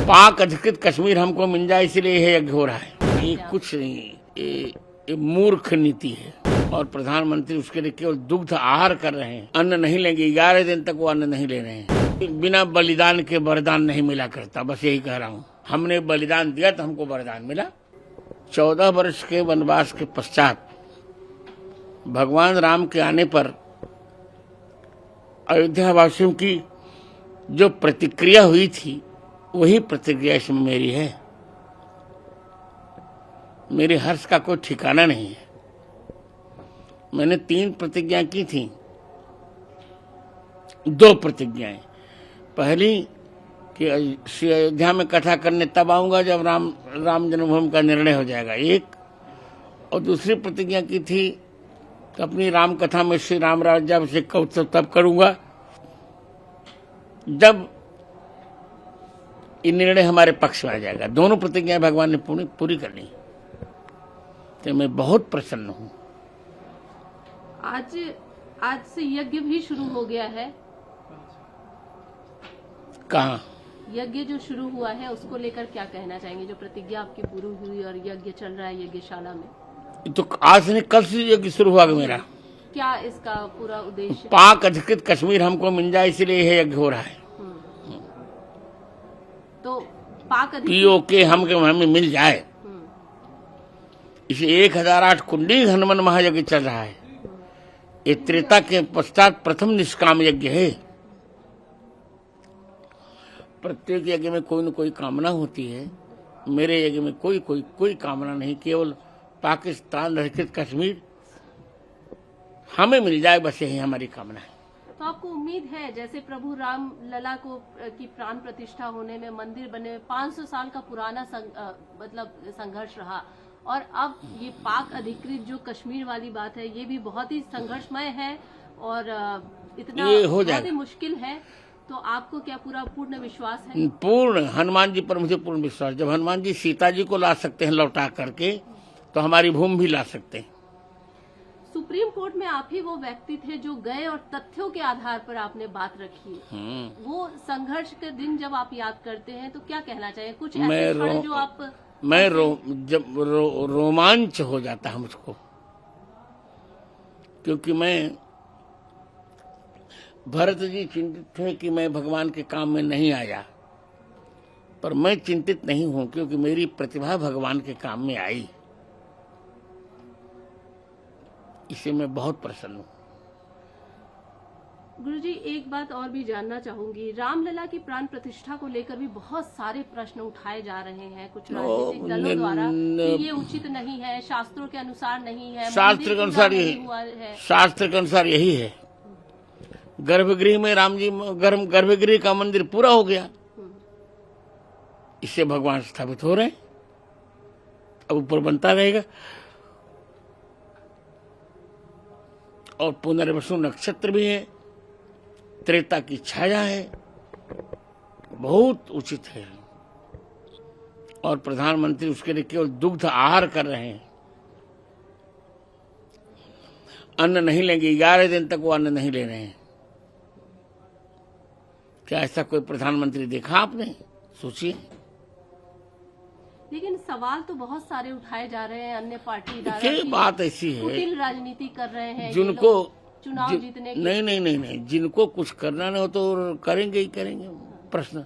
पाक अधिकृत कश्मीर हमको मिल जाए इसलिए यह यज्ञ हो रहा है। ये कुछ नहीं, ये मूर्ख नीति है। और प्रधानमंत्री उसके लिए केवल दुग्ध आहार कर रहे हैं, अन्न नहीं लेंगे। 11 दिन तक वो अन्न नहीं ले रहे हैं। बिना बलिदान के वरदान नहीं मिला करता, बस यही कह रहा हूँ। हमने बलिदान दिया तो हमको वरदान मिला। 14 वर्ष के वनवास के पश्चात भगवान राम के आने पर अयोध्या वासियों की जो प्रतिक्रिया हुई थी, वही प्रतिक्रिया इसमें मेरी है। मेरे हर्ष का कोई ठिकाना नहीं है। मैंने 3 प्रतिज्ञा की थी, 2 प्रतिज्ञाएं। पहली कि श्री अयोध्या में कथा करने तब आऊंगा जब राम जन्मभूमि का निर्णय हो जाएगा, एक। और दूसरी प्रतिज्ञा की थी कि अपनी राम कथा में श्री राम राज्याभिषेक का उत्सव तब करूंगा जब ये निर्णय हमारे पक्ष में आ जाएगा। दोनों प्रतिज्ञाएं भगवान ने पूरी कर ली, तो मैं बहुत प्रसन्न हूँ। आज से यज्ञ भी शुरू हो गया है। कहाँ? यज्ञ जो शुरू हुआ है उसको लेकर क्या कहना चाहेंगे? जो प्रतिज्ञा आपकी पूरी हुई और यज्ञ चल रहा है यज्ञशाला में, तो आज नहीं कल से यज्ञ शुरू हुआ मेरा। क्या इसका पूरा उद्देश्य? पाक अधिकृत कश्मीर हमको मिल जाए इसलिए यह यज्ञ हो रहा है। तो पाक POK हमें मिल जाए, इसे 1008 कुंडी हनुमान महायज्ञ चल रहा है। ये त्रेता के पश्चात प्रथम निष्काम यज्ञ है। प्रत्येक यज्ञ में कोई न कोई कामना होती है। मेरे यज्ञ में कोई कामना नहीं, केवल पाकिस्तान अधिकृत कश्मीर हमें मिल जाए, बस यही हमारी कामना है। तो आपको उम्मीद है, जैसे प्रभु राम लला की प्राण प्रतिष्ठा होने में, मंदिर बने में 500 साल का पुराना संघर्ष रहा, और अब ये पाक अधिकृत जो कश्मीर वाली बात है, ये भी बहुत ही संघर्षमय है और इतना बहुत ही मुश्किल है। तो आपको क्या पूरा पूर्ण विश्वास है? पूर्ण, हनुमान जी पर मुझे पूर्ण विश्वास। जब हनुमान जी सीता जी को ला सकते हैं लौटा करके, तो हमारी भूमि भी ला सकते हैं। सुप्रीम कोर्ट में आप ही वो व्यक्ति थे जो गए और तथ्यों के आधार पर आपने बात रखी। वो संघर्ष के दिन जब आप याद करते हैं तो क्या कहना चाहिए? कुछ ऐसे क्षण जो आप जब रोमांच हो जाता है मुझको, क्योंकि मैं भरत जी चिंतित थे कि मैं भगवान के काम में नहीं आया, पर मैं चिंतित नहीं हूं क्योंकि मेरी प्रतिभा भगवान के काम में आई। इसे मैं बहुत प्रसन्न हूँ। गुरुजी, एक बात और भी जानना चाहूंगी। रामलला की प्राण प्रतिष्ठा को लेकर भी बहुत सारे प्रश्न उठाए जा रहे हैं कुछ राजनीतिक दलों द्वारा कि ये उचित नहीं है, शास्त्रों के अनुसार नहीं है, शास्त्र के अनुसार शास्त्र के अनुसार यही है। गर्भगृह में राम जी, गर्भगृह का मंदिर पूरा हो गया, इससे भगवान स्थापित हो रहे हैं, अब ऊपर बनता रहेगा। और पुनर्वसु नक्षत्र भी है, त्रेता की छाया है, बहुत उचित है। और प्रधानमंत्री उसके लिए केवल दुग्ध आहार कर रहे हैं, अन्न नहीं लेंगे। 11 दिन तक वो अन्न नहीं ले रहे हैं। क्या ऐसा कोई प्रधानमंत्री देखा आपने? सोचिए। लेकिन सवाल तो बहुत सारे उठाए जा रहे हैं। अन्य पार्टी बात ऐसी है, कुटिल राजनीति कर रहे हैं जिनको चुनाव जीतने नहीं, जिनको कुछ करना नहीं हो तो करेंगे ही करेंगे। प्रश्न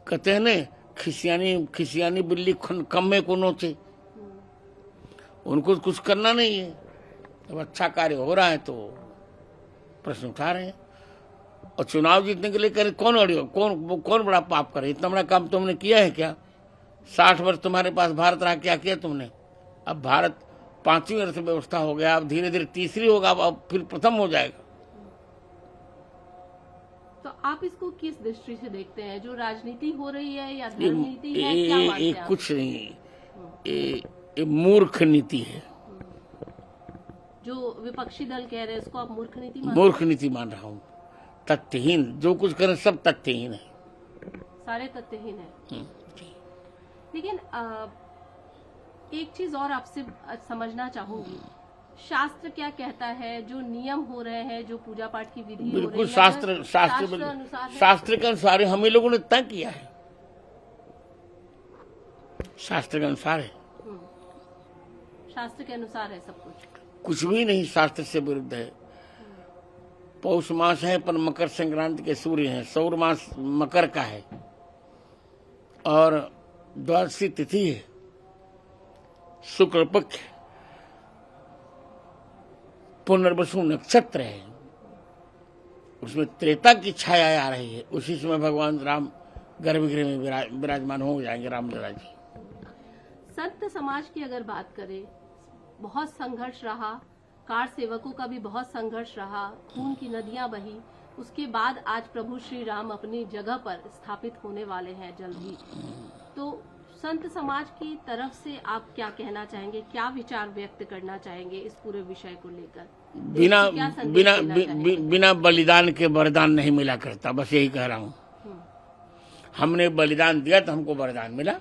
कहते हैं ना, खिसियानी बिल्ली कम्मे को नोचे। उनको कुछ करना नहीं है, जब अच्छा कार्य हो रहा है तो प्रश्न उठा रहे हैं। और चुनाव जीतने के लिए करे कौन बड़ा पाप करे? इतना बड़ा काम तुमने किया है क्या? 60 वर्ष तुम्हारे पास भारत रहा, क्या किया तुमने? अब भारत 5वीं अर्थव्यवस्था हो गया, अब धीरे धीरे तीसरी होगा, अब फिर प्रथम हो जाएगा। तो आप इसको किस दृष्टि से देखते हैं? जो राजनीति हो रही है या धर्मनीति है, क्या मानते हैं आप? कुछ नहीं, ये मूर्ख नीति है। जो विपक्षी दल कह रहे हैं उसको आप मूर्ख नीति मान रहा हूँ। तथ्यहीन, जो कुछ करें सब तथ्यहीन है, सारे तथ्यहीन है। लेकिन एक चीज और आपसे समझना चाहूंगी, शास्त्र क्या कहता है? जो नियम हो रहे हैं, जो पूजा पाठ की विधि बिल्कुल हो रही है, शास्त्र के अनुसार हम लोगों ने तय किया है। शास्त्र के अनुसार है, शास्त्र के अनुसार है सब कुछ भी नहीं शास्त्र से विरुद्ध है। पौष मास है पर मकर संक्रांति के सूर्य हैं, सौर मास मकर का है और द्वादशी तिथि है, शुक्ल पक्ष, पुनर्वसु नक्षत्र है, उसमें त्रेता की छाया आ रही है। उसी समय भगवान राम गर्भगृह में विराजमान हो जाएंगे, रामलला जी। संत समाज की अगर बात करें, बहुत संघर्ष रहा, कार सेवकों का भी बहुत संघर्ष रहा, खून की नदियां बही, उसके बाद आज प्रभु श्री राम अपनी जगह पर स्थापित होने वाले हैं जल्द ही। तो संत समाज की तरफ से आप क्या कहना चाहेंगे, क्या विचार व्यक्त करना चाहेंगे इस पूरे विषय को लेकर? बिना बलिदान के वरदान नहीं मिला करता, बस यही कह रहा हूँ। हमने बलिदान दिया तो हमको वरदान मिला।